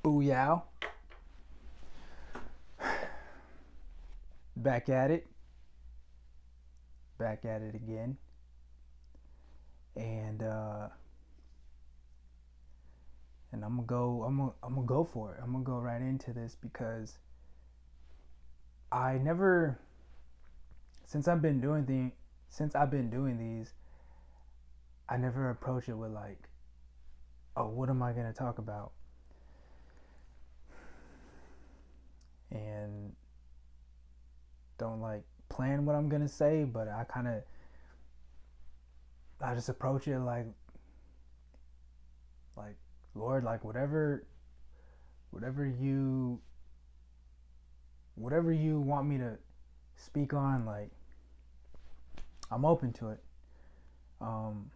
Booyah. Back at it. Back at it again. And I'm gonna go for it. I'm gonna go right into this because I never since I've been doing these, I never approach it with like, oh, what am I gonna talk about? And don't like plan what I'm gonna say, but I just approach it like Lord, like whatever you whatever you want me to speak on, like I'm open to it. Um,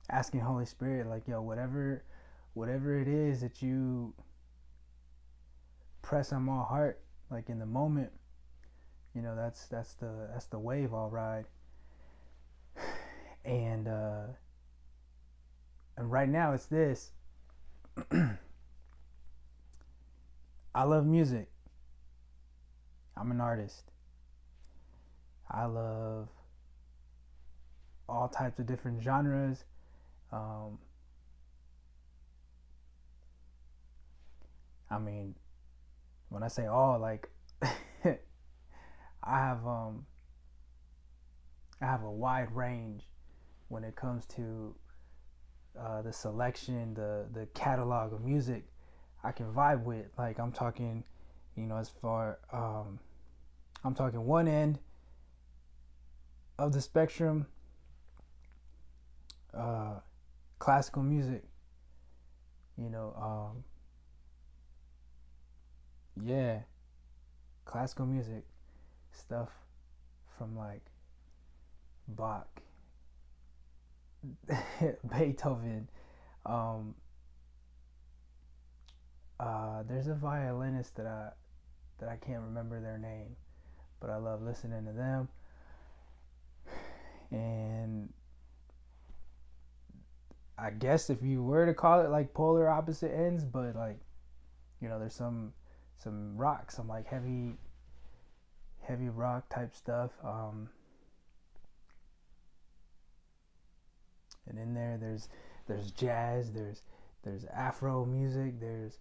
Asking Holy Spirit, like, yo, whatever it is that you press on my heart, like in the moment, that's the wave I'll ride. And and right now it's this. I love music. I'm an artist. I love all types of different genres. Um, I mean, when I say all, like I have um, I have a wide range when it comes to the selection, the catalog of music I can vibe with. Like I'm talking, as far I'm talking one end of the spectrum, uh, classical music. You know, yeah, classical music stuff from like Bach, Beethoven. Um, there's a violinist that I can't remember their name, but I love listening to them. And I guess if you were to call it like polar opposite ends, but like there's some rock, some like heavy rock type stuff. And in there's jazz, there's Afro music, there's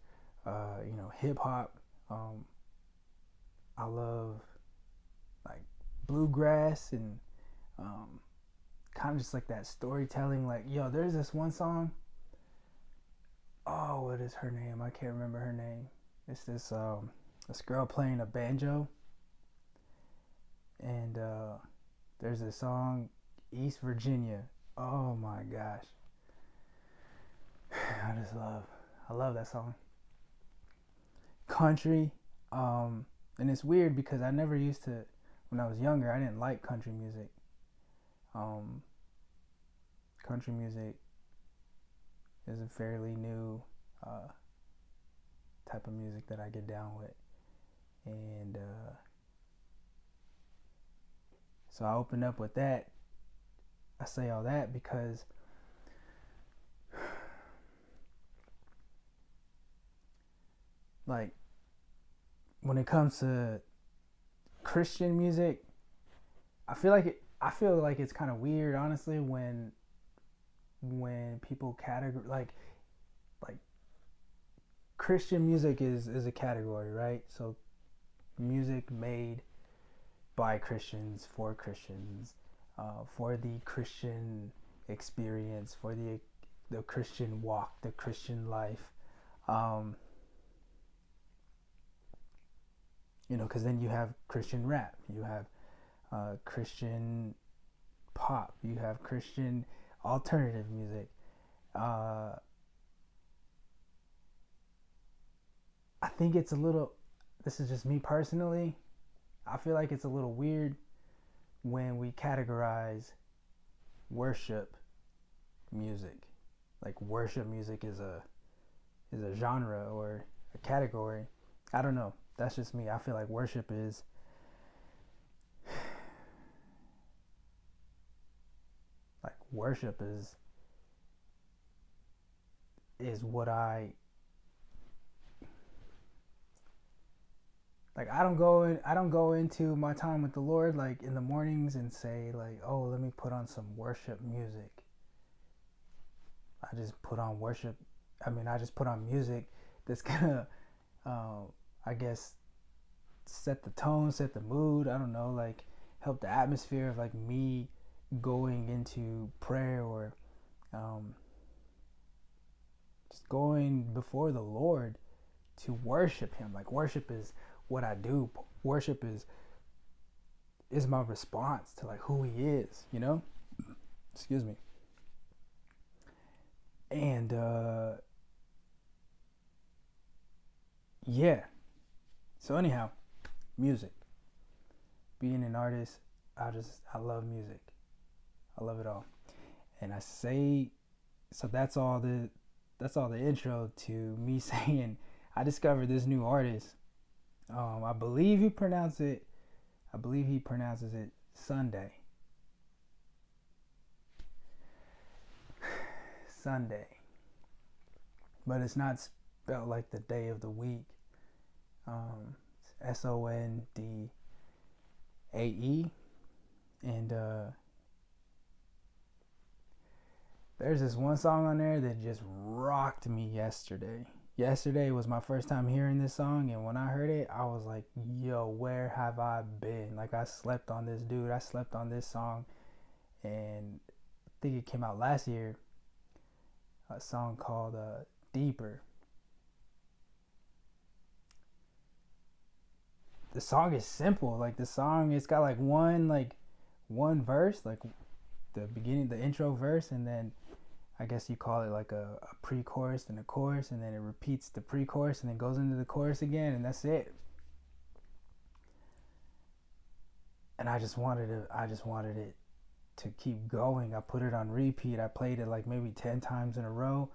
hip hop. Um, I love like bluegrass and um, kind of just like that storytelling. Like there's this one song. Oh, what is her name? I can't remember her name. It's this girl playing a banjo, and there's a song, East Virginia. Oh my gosh, I love that song. Country, and it's weird because I never used to. When I was younger, I didn't like country music. Um, Country music is a fairly new uh, type of music that I get down with, and so I open up with that. I say all that because like when it comes to Christian music, I feel like it's kind of weird, honestly, when people categorize like Christian music is a category, right? So music made by Christians for the Christian experience, for the Christian walk, the Christian life. Um, because then you have Christian rap, you have Christian pop, you have Christian alternative music. Uh, I think it's a little. This is just me personally. I feel like it's a little weird when we categorize worship music. Like worship music is a genre or a category. I don't know. That's just me. I feel like worship is is what I like. I don't go into my time with the Lord like in the mornings and say like, oh, let me put on some worship music. I just put on worship. I just put on music that's gonna, uh, I guess, set the tone, set the mood. I don't know, like help the atmosphere of like me going into prayer or um, just going before the Lord to worship Him. Like worship is what I do. Worship is my response to like who He is. Excuse me. And yeah. So anyhow, music. Being an artist, I love music. I love it all. And I say so that's all the intro to me saying I discovered this new artist. I believe he pronounces it Sunday. Sunday. But it's not spelled like the day of the week. Sondae. And there's this one song on there that just rocked me yesterday. Yesterday was my first time hearing this song, and when I heard it, I was like, yo, where have I been? Like, I slept on this dude. I slept on this song, and I think it came out last year. A song called Deeper. The song is simple. Like, the song, it's got like one verse, like the beginning, the intro verse, and then I guess you call it like a pre-chorus and a chorus, and then it repeats the pre-chorus and then goes into the chorus again, and that's it. And I just wanted it to keep going. I put it on repeat. I played it like maybe 10 times in a row.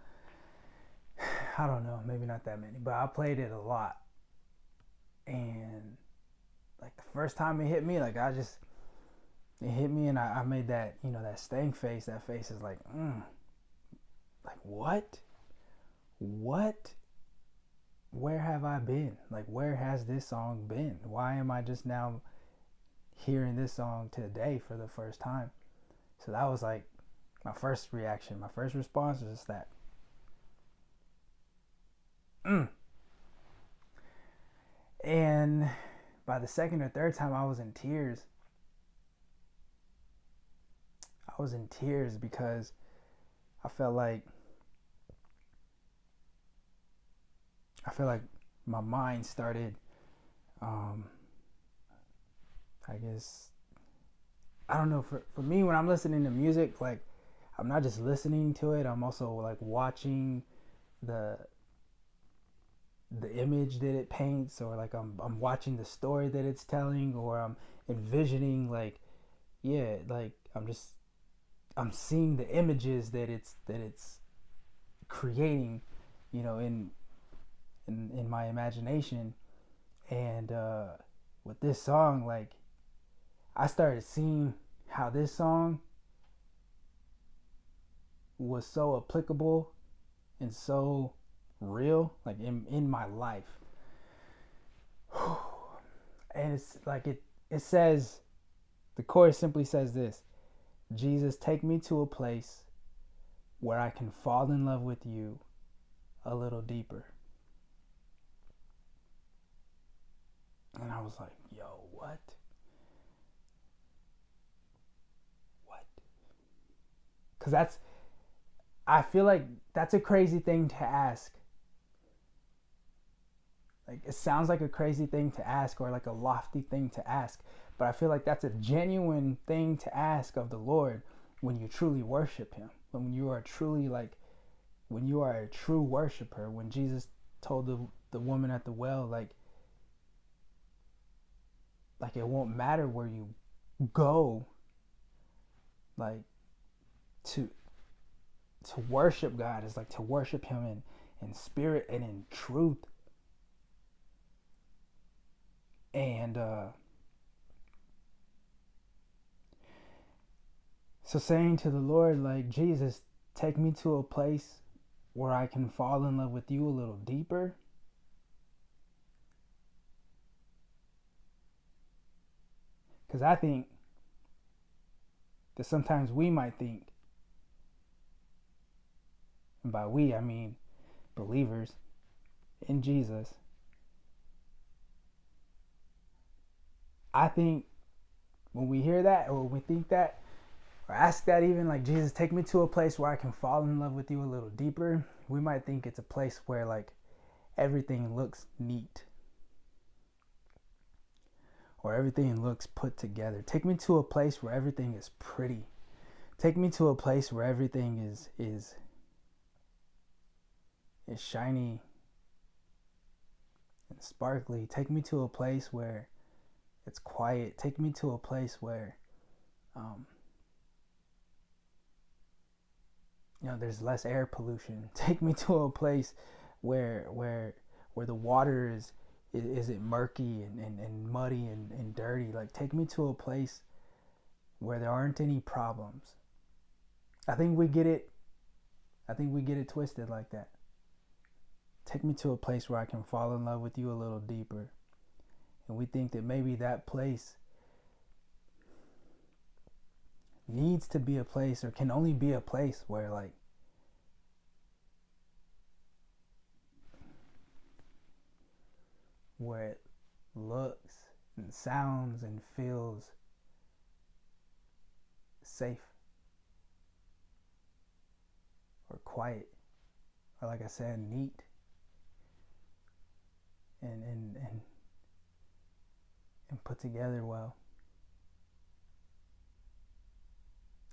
I don't know, maybe not that many, but I played it a lot. And like the first time it hit me, like it hit me, and I made that, that stank face. That face is like, like what? Where have I been? Like, where has this song been? Why am I just now hearing this song today for the first time? So that was like my first reaction. My first response was just that. And by the second or third time, I was in tears. I was in tears because I felt like my mind started, I guess, I don't know, for me, when I'm listening to music, like, I'm not just listening to it, I'm also like watching the image that it paints, or like I'm watching the story that it's telling, or I'm envisioning, like, yeah, like I'm seeing the images that it's creating, in my imagination. And with this song, like, I started seeing how this song was so applicable and so real, like in my life. And it's like it says, the chorus simply says this: Jesus, take me to a place where I can fall in love with you a little deeper. And I was like, yo, what? Because I feel like that's a crazy thing to ask. Like, it sounds like a crazy thing to ask, or like a lofty thing to ask, but I feel like that's a genuine thing to ask of the Lord when you truly worship Him. When you are truly, like, when you are a true worshiper. When Jesus told the woman at the well, like it won't matter where you go, like, to worship God is like to worship Him in spirit and in truth. And so saying to the Lord, like, Jesus, take me to a place where I can fall in love with you a little deeper. Because I think that sometimes we might think, and by we I mean believers in Jesus, I think when we hear that, or when we think that, or ask that, even like, Jesus, take me to a place where I can fall in love with you a little deeper, we might think it's a place where like everything looks neat, or everything looks put together. Take me to a place where everything is pretty. Take me to a place where everything is shiny and sparkly. Take me to a place where it's quiet. Take me to a place where there's less air pollution. Take me to a place where the water isn't murky and muddy and dirty. Like, take me to a place where there aren't any problems. I think we get it twisted like that. Take me to a place where I can fall in love with you a little deeper. And we think that maybe that place needs to be a place, or can only be a place where like where it looks and sounds and feels safe or quiet, or like I said, neat and put together well.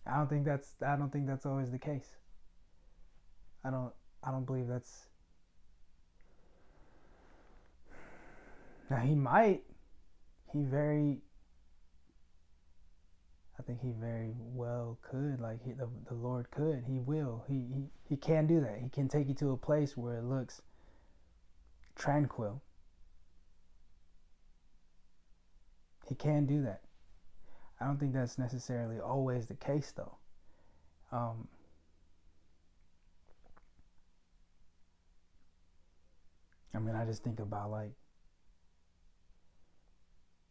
I don't think that's always the case. I don't believe that's. Now he might. I think he very well could. Like, the Lord could. He will. He can do that. He can take you to a place where it looks tranquil. He can do that. I don't think that's necessarily always the case, though. I mean, I just think about like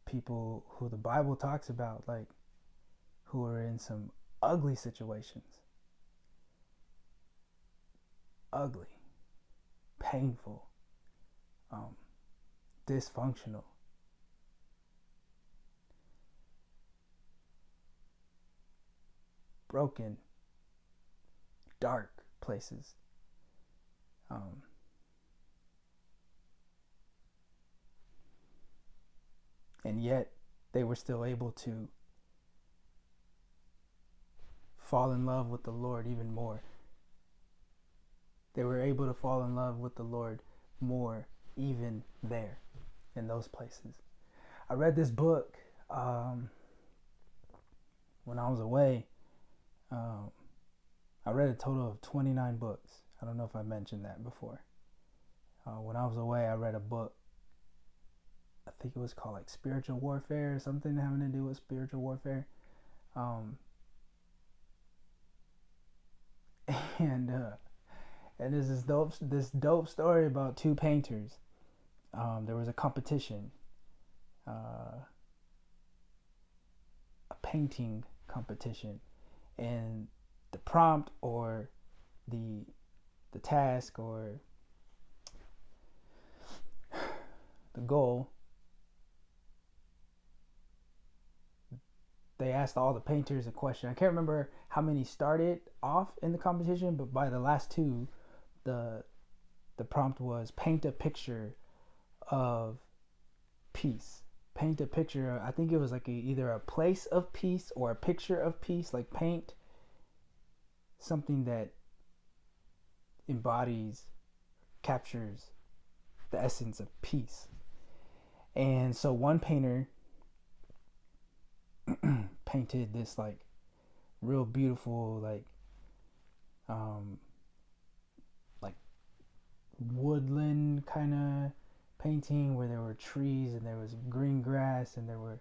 people who the Bible talks about, like, who are in some ugly situations. Ugly, painful, dysfunctional. Broken, dark places. And yet they were still able to fall in love with the Lord even more. They were able to fall in love with the Lord more even there, in those places. I read this book when I was away. I read a total of 29 books. I don't know if I mentioned that before. When I was away, I read a book. I think it was called like Spiritual Warfare, or something having to do with spiritual warfare. And there's this dope story about two painters. There was a competition, a painting competition, and the prompt, or the task, or the goal, they asked all the painters a question. I can't remember how many started off in the competition, but by the last two, the prompt was paint a picture of peace. Paint a picture. I think it was like either a place of peace or a picture of peace. Like, paint something that embodies, captures the essence of peace. And so one painter painted this like real beautiful like woodland kind of painting, where there were trees and there was green grass and there were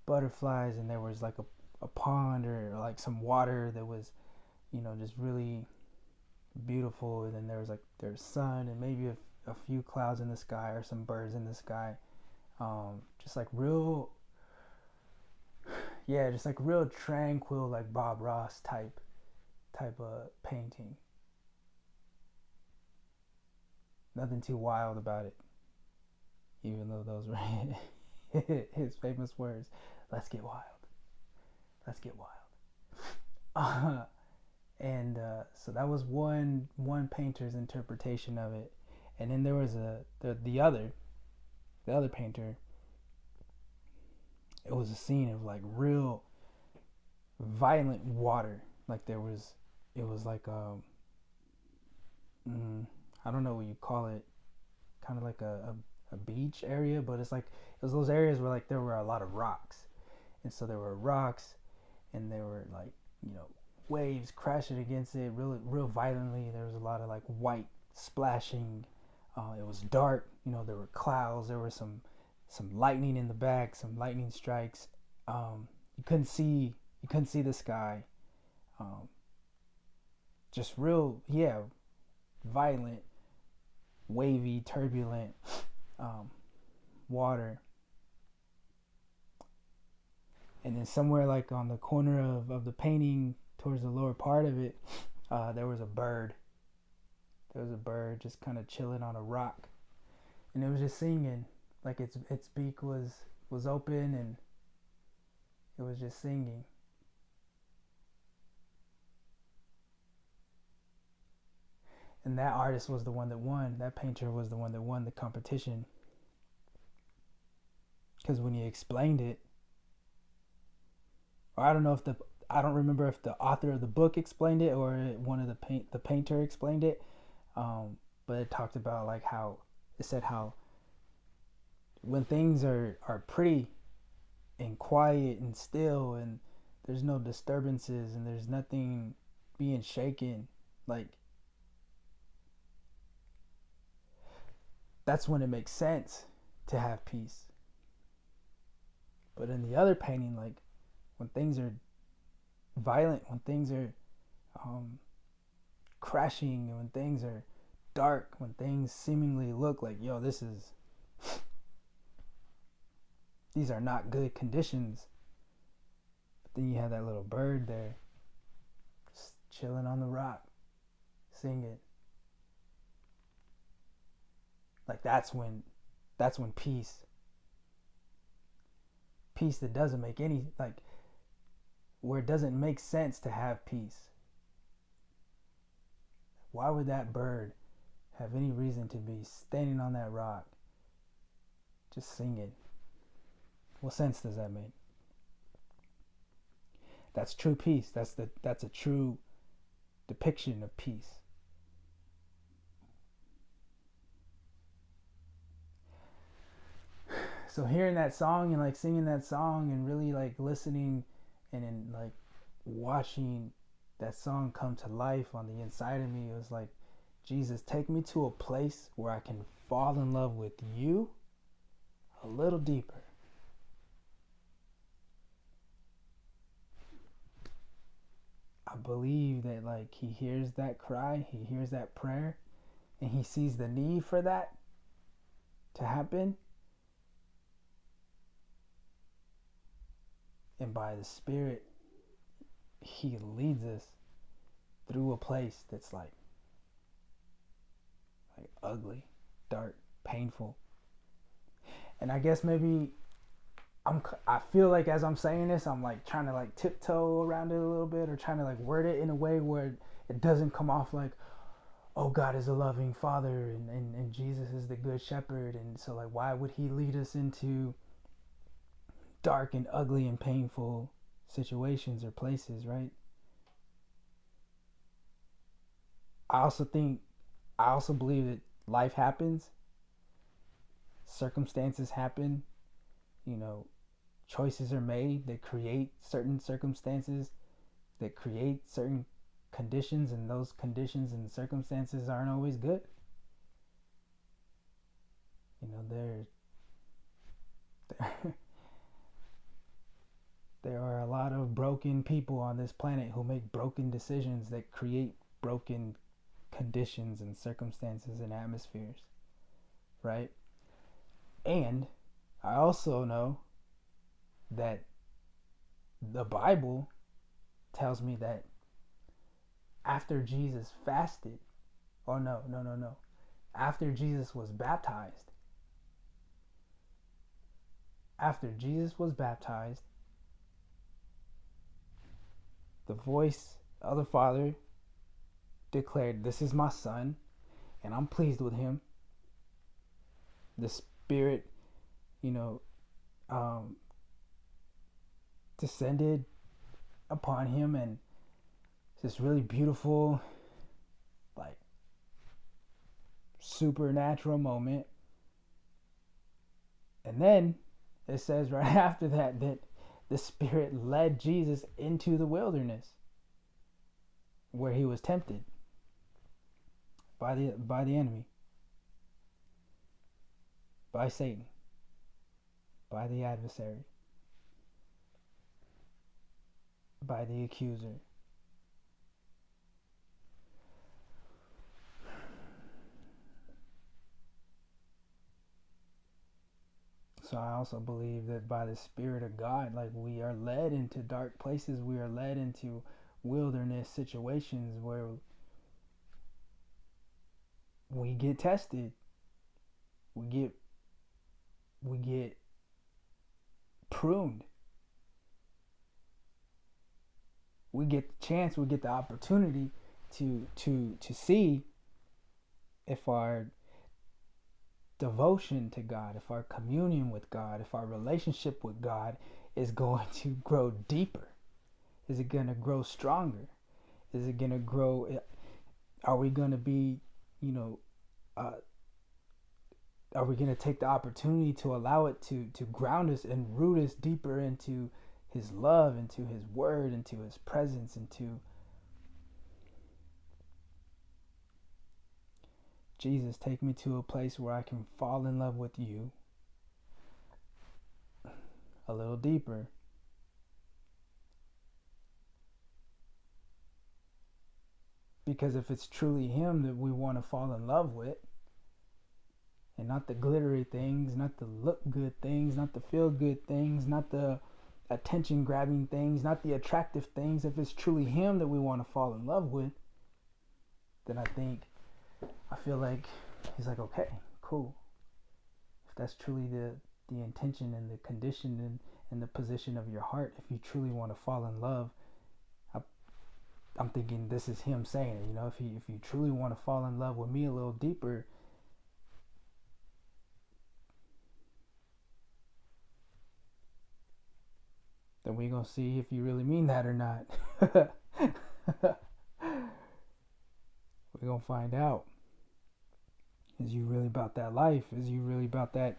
butterflies and there was like a pond, or like some water that was, just really beautiful, and then there's sun and maybe a few clouds in the sky or some birds in the sky. Just like real, yeah, just like real tranquil, like Bob Ross type of painting. Nothing too wild about it, even though those were his famous words. Let's get wild. Let's get wild. And so that was one painter's interpretation of it, and then there was the other painter. It was a scene of like real violent water. Like it was like I don't know what you call it, kind of like a beach area, but it's like it was those areas where like there were a lot of rocks, and so there were rocks, and there were like, you know, waves crashing against it real violently. There was a lot of like white splashing. It was dark. You know, there were clouds. There were some lightning in the back, some lightning strikes. You couldn't see the sky. Um, just real, yeah, violent, wavy, turbulent um, water. And then somewhere like on the corner of the painting, towards the lower part of it, there was a bird. There was a bird just kind of chilling on a rock, and it was just singing. Like its beak was open, and it was just singing. And that artist was the one that won. That painter was the one that won the competition. Because when he explained it, or I don't remember if the author of the book explained it or one of the painter explained it. But it talked about like how it said how when things are pretty and quiet and still, and there's no disturbances and there's nothing being shaken, like that's when it makes sense to have peace. But in the other painting, like when things are violent, when things are um, crashing, and when things are dark, when things seemingly look like, yo, these are not good conditions. But then you have that little bird there, just chilling on the rock, singing. Like that's when peace that doesn't make any, like, where it doesn't make sense to have peace. Why would that bird have any reason to be standing on that rock just singing? What sense does that make? That's true peace. That's a true depiction of peace. So hearing that song and like singing that song and really like listening and then like watching that song come to life on the inside of me, it was like, Jesus, take me to a place where I can fall in love with you a little deeper. I believe that like he hears that cry, he hears that prayer, and he sees the need for that to happen. And by the Spirit, he leads us through a place that's like ugly, dark, painful. And I guess maybe I feel like as I'm saying this, I'm like trying to like tiptoe around it a little bit, or trying to like word it in a way where it doesn't come off like, oh, God is a loving father, and Jesus is the good shepherd, and so like why would he lead us into dark and ugly and painful situations or places, right? I also believe that life happens, circumstances happen, you know, choices are made that create certain circumstances, that create certain conditions, and those conditions and circumstances aren't always good. You know, there are a lot of broken people on this planet who make broken decisions that create broken conditions and circumstances and atmospheres, right? And I also know that the Bible tells me that after Jesus fasted, or no, after Jesus was baptized, the voice of the Father declared, "This is my Son, and I'm pleased with him." The Spirit, descended upon him, and this really beautiful, like, supernatural moment. And then it says right after that the Spirit led Jesus into the wilderness, where he was tempted by the enemy, by Satan, by the adversary, by the accuser. So I also believe that by the Spirit of God, like, we are led into dark places. We are led into wilderness situations where we get tested. We get pruned. We get the chance, we get the opportunity to see if our devotion to God, if our communion with God, if our relationship with God is going to grow deeper. Is it going to grow stronger? Is it going to grow? Are we going to be, are we going to take the opportunity to allow it to ground us and root us deeper into his love, into his word, into his presence, into Jesus, take me to a place where I can fall in love with you a little deeper. Because if it's truly him that we want to fall in love with, and not the glittery things, not the look good things, not the feel good things, not the attention grabbing things, not the attractive things, if it's truly him that we want to fall in love with, then I feel like he's like, okay, cool. If that's truly the intention and the condition and the position of your heart, if you truly want to fall in love, I'm thinking this is him saying it. If you truly want to fall in love with me a little deeper, then we're going to see if you really mean that or not. We're going to find out. Is you really about that life? Is you really about that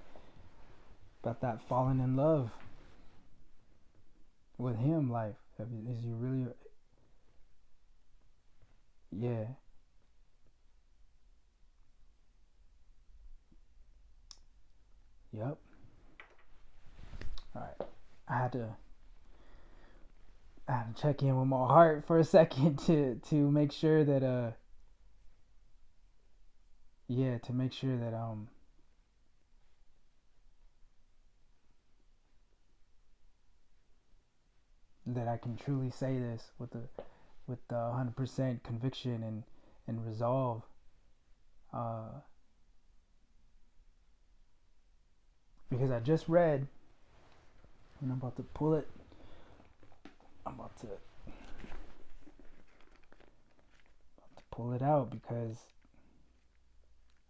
falling in love with him life? Is you really? Yeah. Yep. All right. I had to check in with my heart for a second to make sure that to make sure that that I can truly say this with the 100% conviction and resolve. Because I just read, and I'm about to pull it. I'm about to pull it out because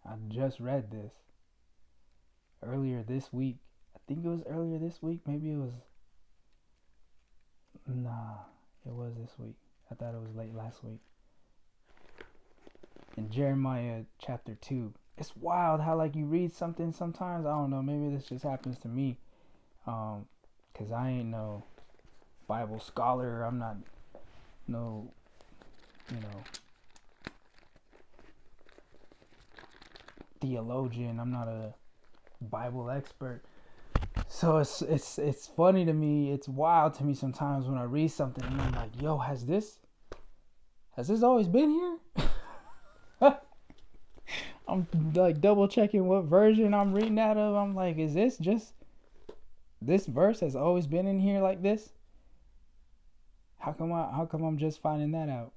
I just read this earlier this week. I think it was earlier this week. Maybe it was. Nah, it was this week. I thought it was late last week. In Jeremiah chapter 2. It's wild how, like, you read something sometimes. I don't know. Maybe this just happens to me. Because I ain't no Bible scholar. I'm not no, theologian. I'm not a Bible expert. So it's funny to me. It's wild to me sometimes when I read something and I'm like, yo, has this always been here? I'm like double checking what version I'm reading out of. I'm like, is this just this verse has always been in here like this? How come I'm just finding that out?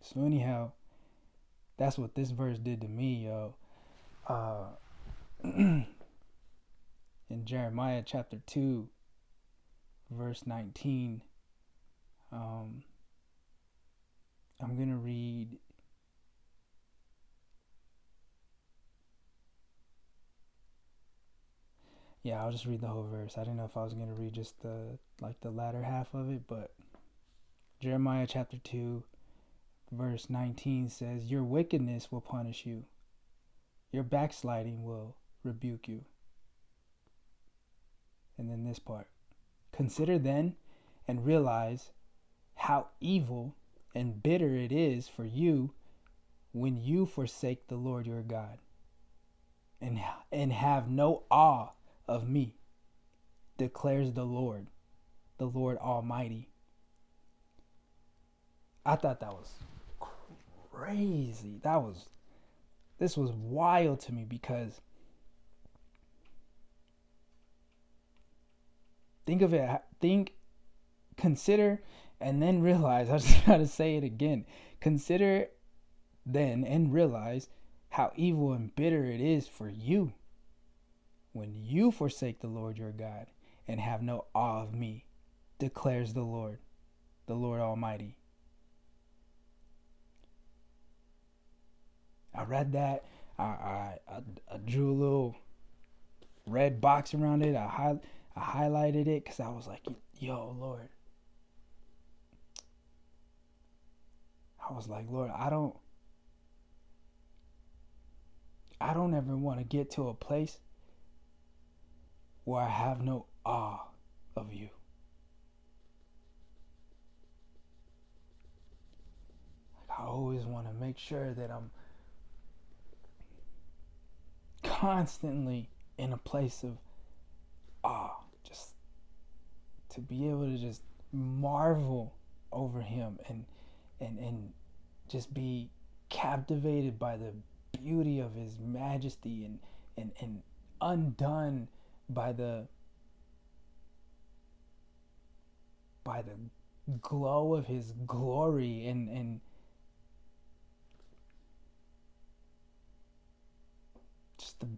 So anyhow, that's what this verse did to me, yo. In Jeremiah chapter 2, verse 19, I'm going to read I'll just read the whole verse. I didn't know if I was going to read just the latter half of it, but Jeremiah chapter 2, verse 19 says, "Your wickedness will punish you. Your backsliding will rebuke you." And then this part. "Consider then and realize how evil and bitter it is for you when you forsake the Lord your God and have no awe of me, declares the Lord Almighty." I thought that was crazy. This was wild to me because consider and then realize, I just gotta say it again. Consider then and realize how evil and bitter it is for you when you forsake the Lord your God and have no awe of me, declares the Lord Almighty. I read that. I drew a little red box around it. I highlighted it because I was like, yo, Lord. I was like, Lord, I don't ever want to get to a place where I have no awe of you. Like, I always want to make sure that I'm constantly in a place of awe, just to be able to just marvel over him and just be captivated by the beauty of his majesty and undone by the glow of his glory and just the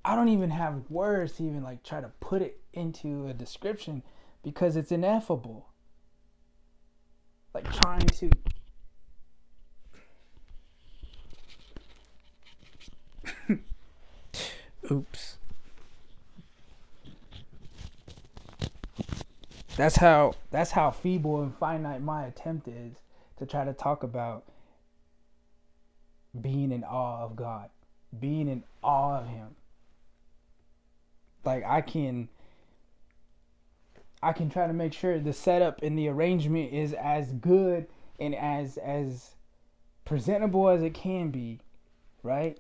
I don't even have words to even like try to put it into a description because it's ineffable. Like trying to oops. That's how feeble and finite my attempt is to try to talk about being in awe of God, being in awe of him. Like I can try to make sure the setup and the arrangement is as good and as presentable as it can be, right?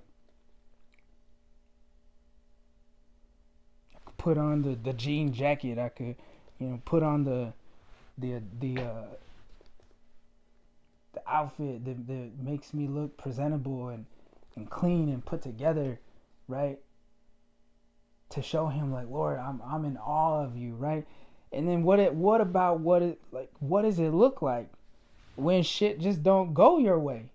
I could put on the jean jacket. I could, put on the outfit that makes me look presentable and clean and put together, right? To show him like, Lord, I'm in awe of you, right? And then what does it look like when shit just don't go your way?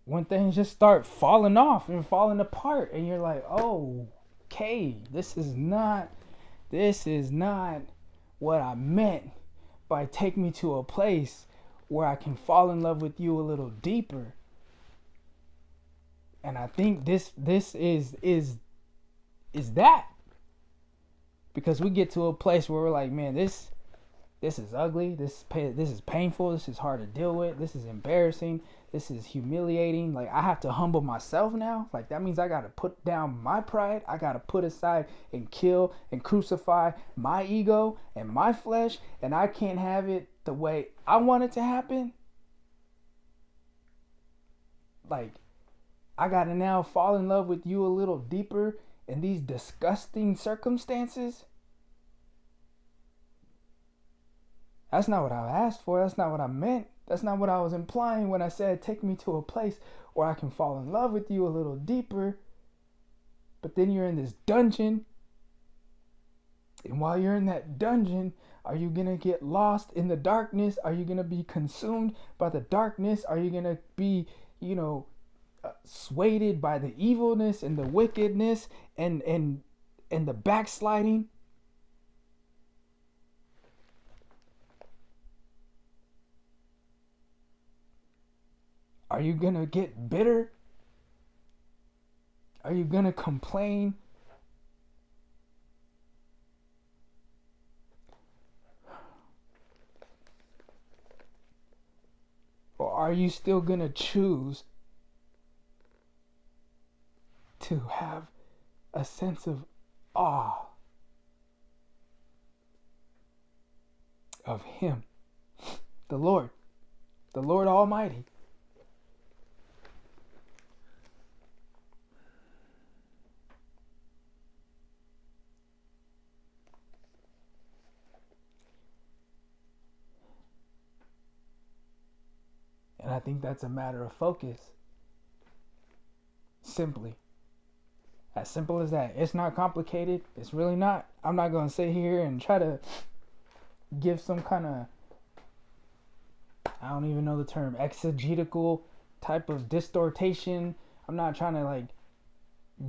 When things just start falling off and falling apart and you're like, "Oh, okay, this is not what I meant by take me to a place where I can fall in love with you a little deeper." And I think this is that, because we get to a place where we're like, man, this is ugly, this is painful, this is hard to deal with, this is embarrassing, this is humiliating. Like, I have to humble myself now. Like, that means I got to put down my pride. I got to put aside and kill and crucify my ego and my flesh, and I can't have it the way I want it to happen. Like, I got to now fall in love with you a little deeper in these disgusting circumstances. That's not what I asked for. That's not what I meant. That's not what I was implying when I said, take me to a place where I can fall in love with you a little deeper. But then you're in this dungeon. And while you're in that dungeon, are you going to get lost in the darkness? Are you going to be consumed by the darkness? Are you going to be, swayed by the evilness and the wickedness and the backsliding? Are you going to get bitter? Are you going to complain? Or are you still going to choose to have a sense of awe of Him, the Lord Almighty? And I think that's a matter of focus. Simply. As simple as that. It's not complicated. It's really not. I'm not going to sit here and try to give some kind of, I don't even know the term, exegetical type of distortation. I'm not trying to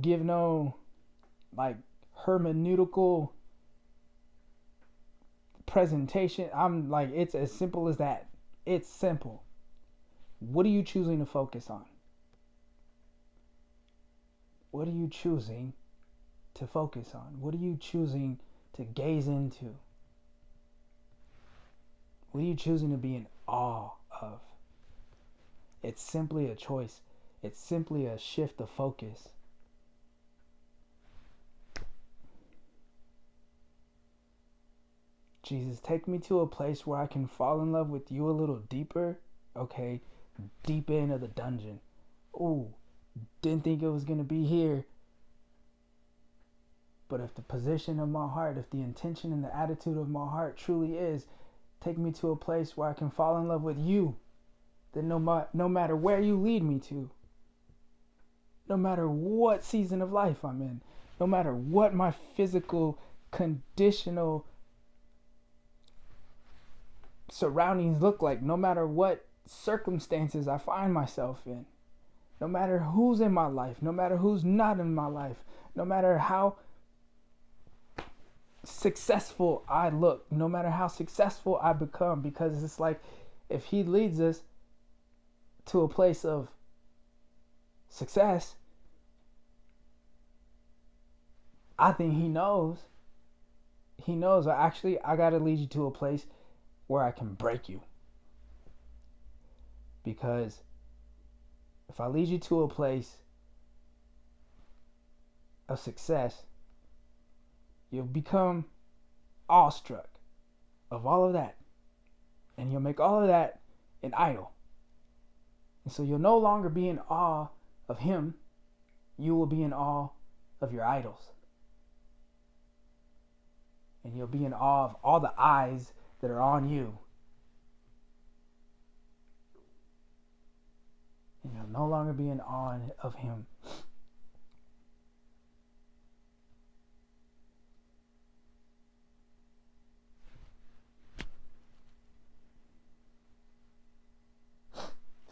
give no hermeneutical presentation. I'm it's as simple as that. It's simple. What are you choosing to focus on? What are you choosing to focus on? What are you choosing to gaze into? What are you choosing to be in awe of? It's simply a choice. It's simply a shift of focus. Jesus, take me to a place where I can fall in love with you a little deeper. Okay, deep into the dungeon. Ooh, didn't think it was going to be here. But if the position of my heart, if the intention and the attitude of my heart truly is, take me to a place where I can fall in love with you, then no matter where you lead me to, no matter what season of life I'm in, no matter what my physical, conditional surroundings look like, no matter what circumstances I find myself in, no matter who's in my life, no matter who's not in my life, no matter how successful I look, no matter how successful I become, because it's like if He leads us to a place of success, I think He knows. He knows, actually, I got to lead you to a place where I can break you. Because if I lead you to a place of success, you'll become awestruck of all of that. And you'll make all of that an idol. And so you'll no longer be in awe of Him. You will be in awe of your idols. And you'll be in awe of all the eyes that are on you. And you'll no longer be in awe of Him.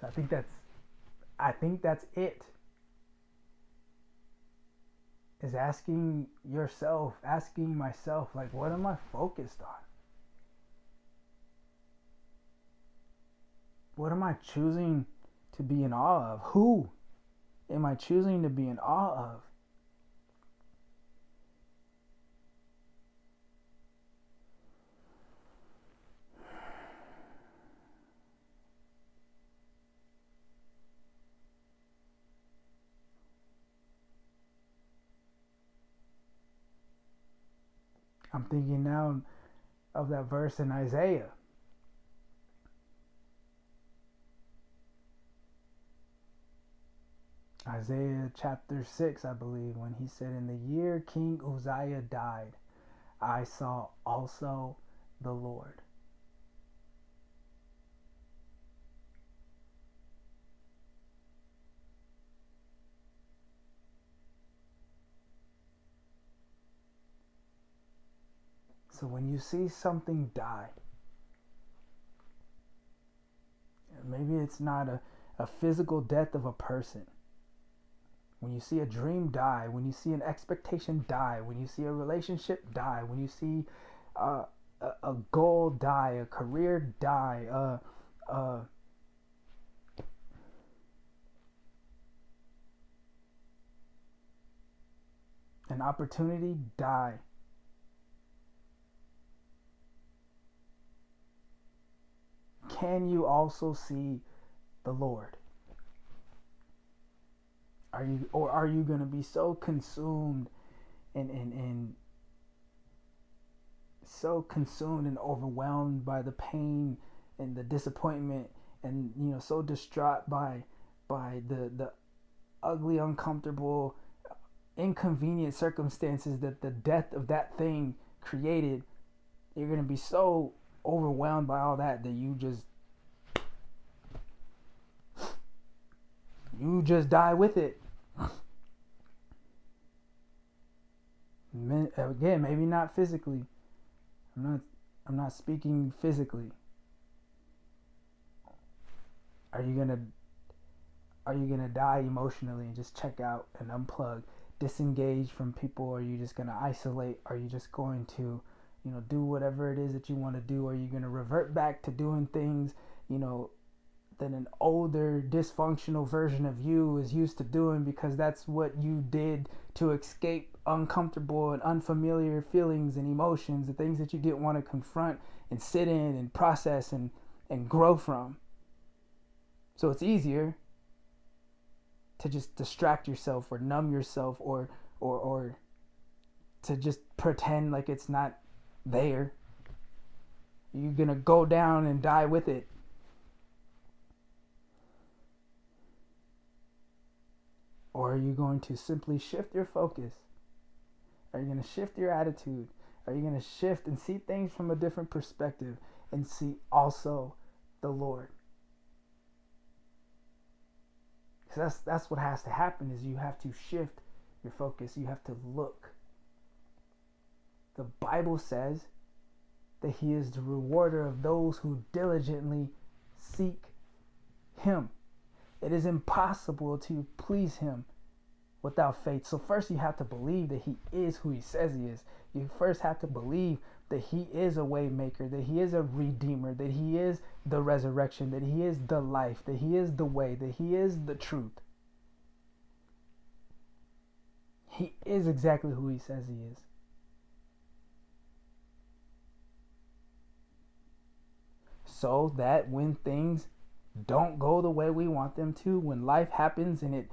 So I think that's it. Is asking yourself, asking myself, what am I focused on? What am I choosing to be in awe of? Who am I choosing to be in awe of? I'm thinking now of that verse in Isaiah. Isaiah chapter 6, I believe, when he said, in the year King Uzziah died, I saw also the Lord. So when you see something die, maybe it's not a physical death of a person. When you see a dream die, when you see an expectation die, when you see a relationship die, when you see a goal die, a career die, an opportunity die, can you also see the Lord? Are you going to be so consumed and so consumed and overwhelmed by the pain and the disappointment, and so distraught by the ugly, uncomfortable, inconvenient circumstances that the death of that thing created? You're going to be so overwhelmed by all that you just die with it. Again, maybe not physically. I'm not speaking physically. Are you gonna die emotionally and just check out and unplug, disengage from people? Are you just gonna isolate? Are you just going to, do whatever it is that you want to do? Are you gonna revert back to doing things, that an older, dysfunctional version of you is used to doing because that's what you did to escape uncomfortable and unfamiliar feelings and emotions, the things that you didn't want to confront and sit in and process and grow from? So it's easier to just distract yourself or numb yourself or to just pretend like it's not there. You're gonna go down and die with it. Or are you going to simply shift your focus? Are you going to shift your attitude? Are you going to shift and see things from a different perspective and see also the Lord? Because that's what has to happen, is you have to shift your focus. You have to look. The Bible says that He is the rewarder of those who diligently seek Him. It is impossible to please Him without faith. So first you have to believe that He is who He says He is. You first have to believe that He is a way maker, that He is a redeemer, that He is the resurrection, that He is the life, that He is the way, that He is the truth. He is exactly who He says He is. So that when things don't go the way we want them to, when life happens and it,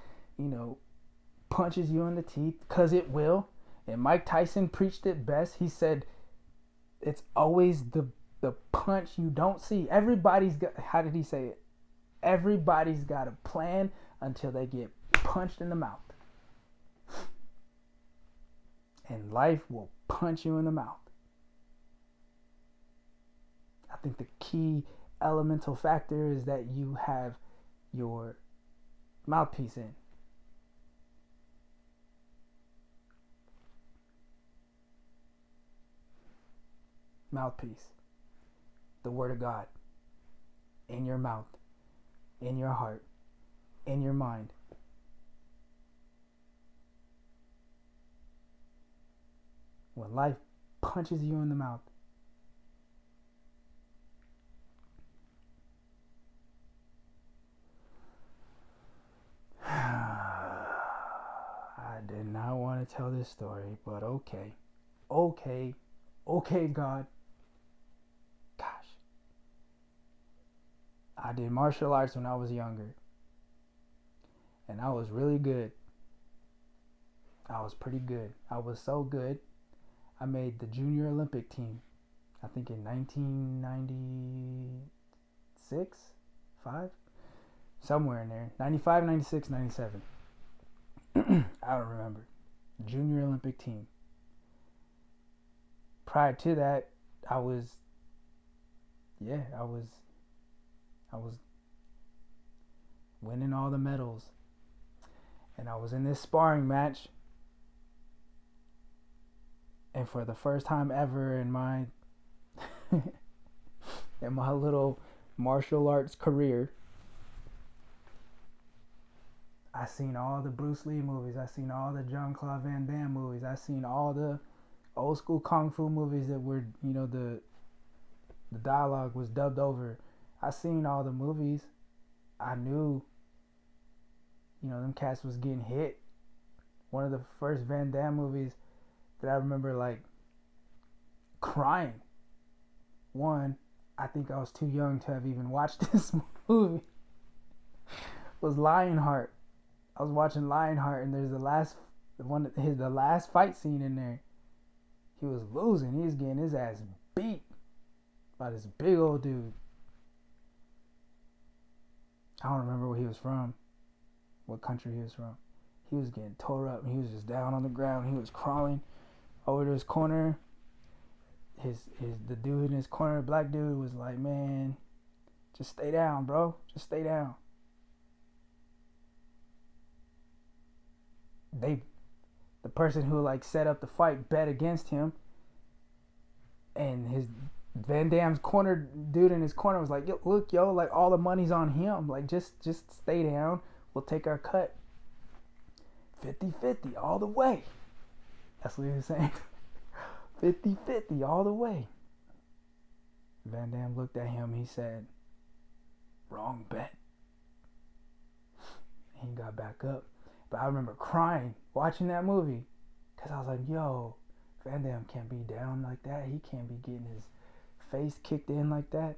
punches you in the teeth, because it will. And Mike Tyson preached it best. He said, it's always the punch you don't see. Everybody's got, how did he say it? Everybody's got a plan until they get punched in the mouth. And life will punch you in the mouth. I think the key elemental factor is that you have your mouthpiece in. Mouthpiece. The Word of God. In your mouth. In your heart. In your mind. When life punches you in the mouth, I did not want to tell this story, but okay. Okay, God. Gosh. I did martial arts when I was younger. And I was really good. I was pretty good. I was so good, I made the junior Olympic team. I think in 1996, 5? Somewhere in there. 95, 96, 97. I don't remember. Junior Olympic team. Prior to that, I was winning all the medals. And I was in this sparring match. And for the first time ever in my in my little martial arts career, I seen all the Bruce Lee movies. I seen all the Jean-Claude Van Damme movies. I seen all the old school kung fu movies that were, the dialogue was dubbed over. I seen all the movies. I knew, them cats was getting hit. One of the first Van Damme movies that I remember like crying. One, I think I was too young to have even watched this movie. Was Lionheart. I was watching Lionheart, and there's the last fight scene in there. He was losing. He was getting his ass beat by this big old dude. I don't remember where he was from, what country he was from. He was getting tore up, and he was just down on the ground. He was crawling over to his corner. The dude in his corner, the black dude, was like, "Man, just stay down, bro. Just stay down." The person who like set up the fight bet against him, and his Van Damme's corner dude in his corner was like, "Look, like all the money's on him. Like just stay down. We'll take our cut. 50-50 all the way." That's what he was saying. 50-50 all the way. Van Damme looked at him. He said, "Wrong bet." And he got back up. But I remember crying watching that movie, because I was like, yo, Van Damme can't be down like that. He can't be getting his face kicked in like that.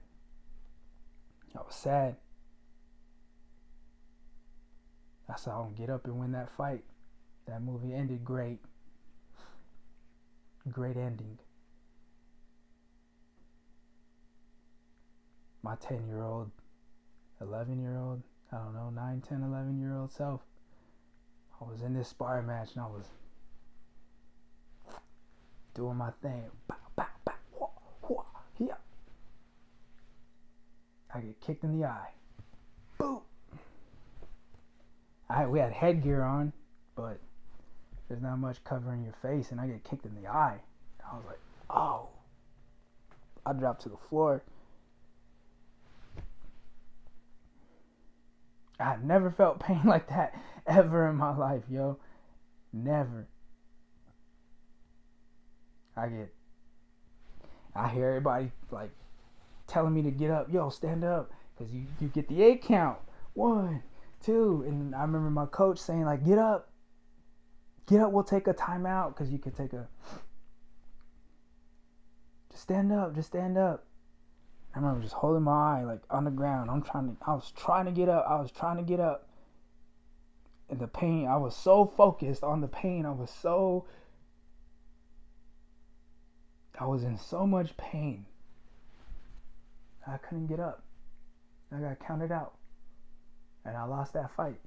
I was sad. I saw him get up and win that fight. That movie ended great. Great ending. My 10-year-old, 11-year-old, I don't know, 9, 10, 11-year-old self, I was in this sparring match and I was doing my thing. Bow, bow, bow, wah, wah, yeah. I get kicked in the eye. Boom. We had headgear on, but there's not much covering your face, and I get kicked in the eye. I was like, oh. I dropped to the floor. I had never felt pain like that ever in my life, yo. Never. I hear everybody like telling me to get up. Yo, stand up, because you get the 8 count. 1, 2. And I remember my coach saying like, get up, we'll take a timeout, because you could take just stand up. I remember just holding my eye like on the ground. I was trying to get up. And the pain, I was so focused on the pain. I was in so much pain. I couldn't get up. I got counted out. And I lost that fight.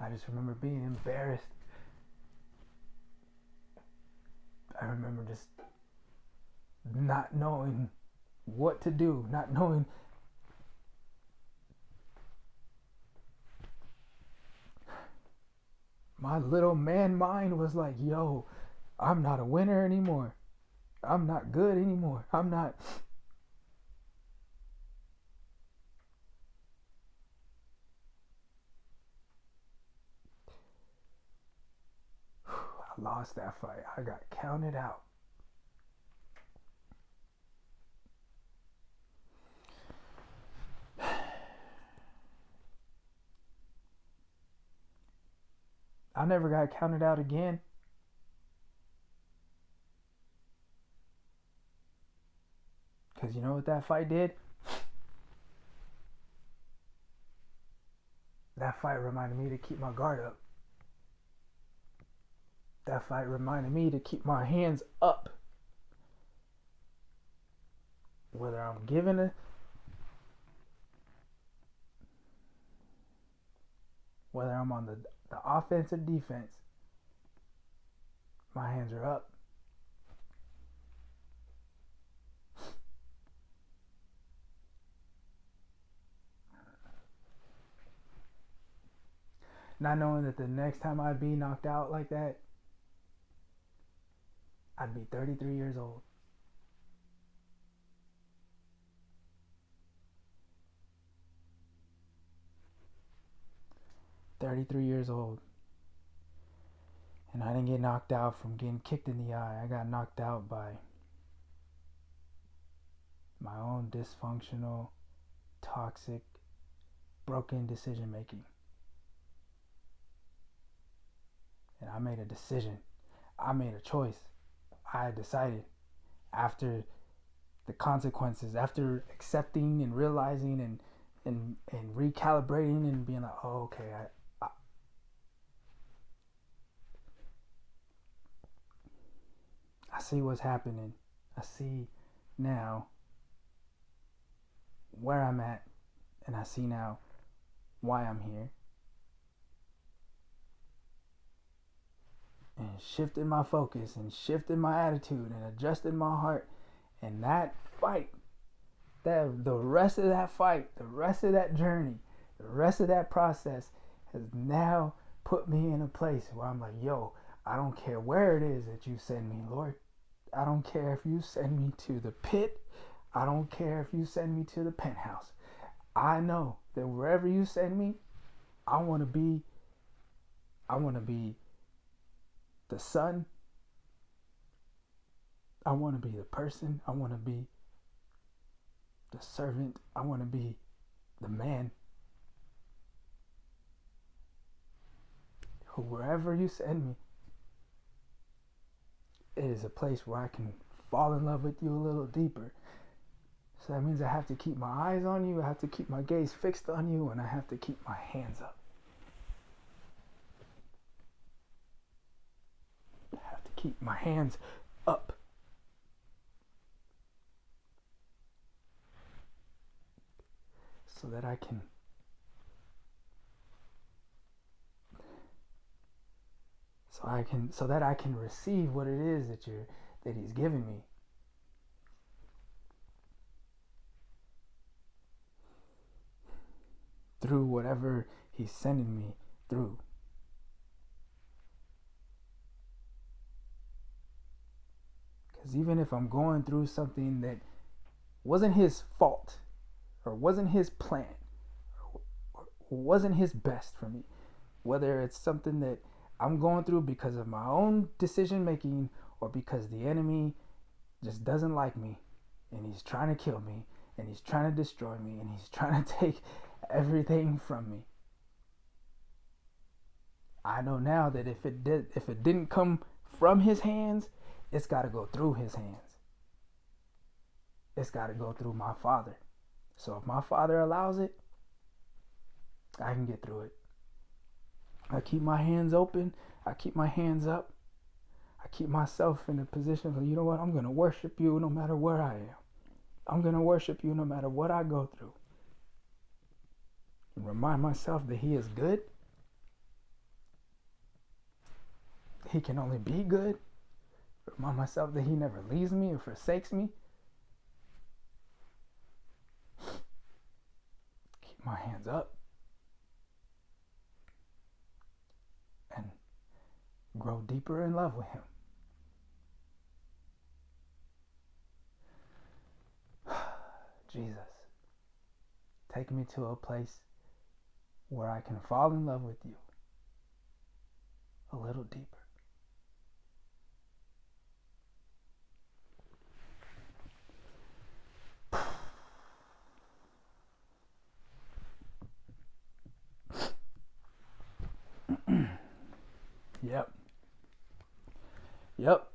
I just remember being embarrassed. I remember just not knowing what to do, not knowing my little man mind was like, yo, I'm not a winner anymore. I'm not good anymore. I'm not. I lost that fight. I got counted out. I never got counted out again. Because you know what that fight did? That fight reminded me to keep my guard up. That fight reminded me to keep my hands up. Whether I'm giving it, whether I'm on the offense or defense, my hands are up. Not knowing that the next time I'd be knocked out like that, I'd be 33 years old. 33 years old. And I didn't get knocked out from getting kicked in the eye. I got knocked out by my own dysfunctional, toxic, broken decision making. And I made a decision. I made a choice. I decided after the consequences, after accepting and realizing and recalibrating and being like, oh, okay, I see what's happening. I see now where I'm at, and I see now why I'm here. And shifted my focus and shifted my attitude and adjusted my heart. And that fight, the rest of that fight, the rest of that journey, the rest of that process has now put me in a place where I'm like, yo, I don't care where it is that you send me, Lord. I don't care if you send me to the pit. I don't care if you send me to the penthouse. I know that wherever you send me, I want to be the son. I want to be the person. I want to be the servant. I want to be the man. Wherever you send me, it is a place where I can fall in love with you a little deeper. So that means I have to keep my eyes on you, I have to keep my gaze fixed on you, and I have to keep my hands up. I have to keep my hands up. So that I can receive what it is that he's giving me. Through whatever he's sending me through. Because even if I'm going through something that wasn't his fault, or wasn't his plan, or wasn't his best for me, whether it's something that I'm going through because of my own decision making, or because the enemy just doesn't like me, and he's trying to kill me, and he's trying to destroy me, and he's trying to take everything from me. I know now that if it didn't come from his hands, it's got to go through his hands. It's got to go through my Father. So if my Father allows it, I can get through it. I keep my hands open. I keep my hands up. I keep myself in a position of, you know what, I'm going to worship you no matter where I am. I'm going to worship you no matter what I go through. And remind myself that he is good. He can only be good. Remind myself that he never leaves me or forsakes me. Keep my hands up. And grow deeper in love with him. Jesus, take me to a place where I can fall in love with you a little deeper. Yep.